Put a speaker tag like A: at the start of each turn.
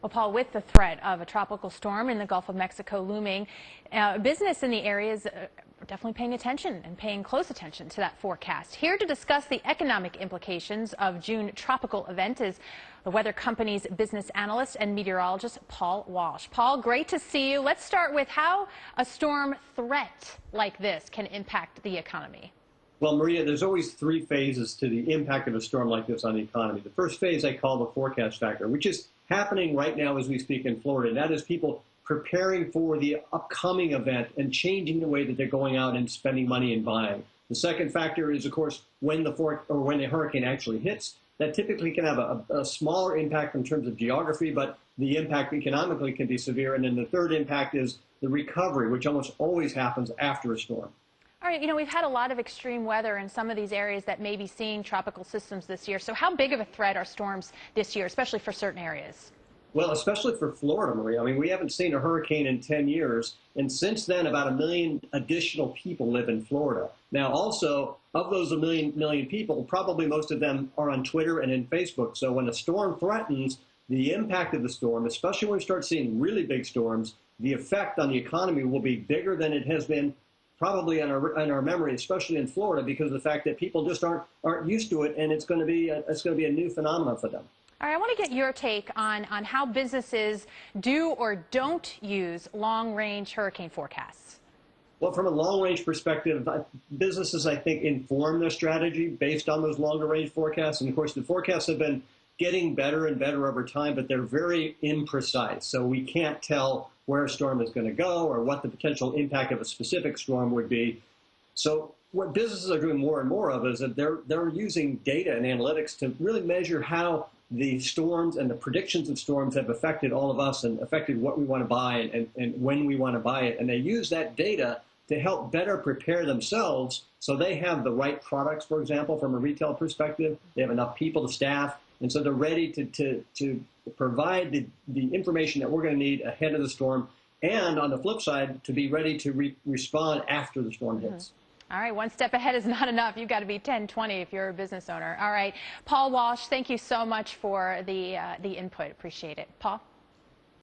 A: Well, Paul, with the threat of a tropical storm in the Gulf of Mexico looming, business in the area is definitely paying attention and paying close attention to that forecast. Here to discuss the economic implications of June tropical event is the weather company's business analyst and meteorologist, Paul Walsh. Paul, great to see you. Let's start with how a storm threat like this can impact the economy.
B: Well, Maria, there's always three phases to the impact of a storm like this on the economy. The first phase I call the forecast factor, which is happening right now as we speak in Florida. And that is people preparing for the upcoming event and changing the way that they're going out and spending money and buying. The second factor is, of course, when the hurricane actually hits. That typically can have a smaller impact in terms of geography, but the impact economically can be severe. And then the third impact is the recovery, which almost always happens after a storm.
A: All right, we've had a lot of extreme weather in some of these areas that may be seeing tropical systems this year. So how big of a threat are storms this year, especially for certain areas?
B: Well, especially for Florida, Maria. I mean, we haven't seen a hurricane in 10 years. And since then, about 1 million additional people live in Florida. Now, also, of those 1 million people, probably most of them are on Twitter and in Facebook. So when a storm threatens, the impact of the storm, especially when we start seeing really big storms, the effect on the economy will be bigger than it has been probably in our memory, especially in Florida, because of the fact that people just aren't used to it, and it's going to be a new phenomenon for them.
A: All right, I want to get your take on how businesses do or don't use long-range hurricane forecasts.
B: Well, from a long-range perspective, businesses, I think, inform their strategy based on those longer-range forecasts. And, of course, the forecasts have been getting better and better over time, but they're very imprecise. So we can't tell where a storm is going to go or what the potential impact of a specific storm would be. So what businesses are doing more and more of is that they're using data and analytics to really measure how the storms and the predictions of storms have affected all of us and affected what we want to buy and when we want to buy it. And they use that data to help better prepare themselves so they have the right products, for example, from a retail perspective. They have enough people to staff. And so they're ready to provide the information that we're going to need ahead of the storm, and on the flip side, to be ready to respond after the storm hits.
A: All right, one step ahead is not enough. You've got to be 10, 20 if you're a business owner. All right, Paul Walsh, thank you so much for the input. Appreciate it. Paul?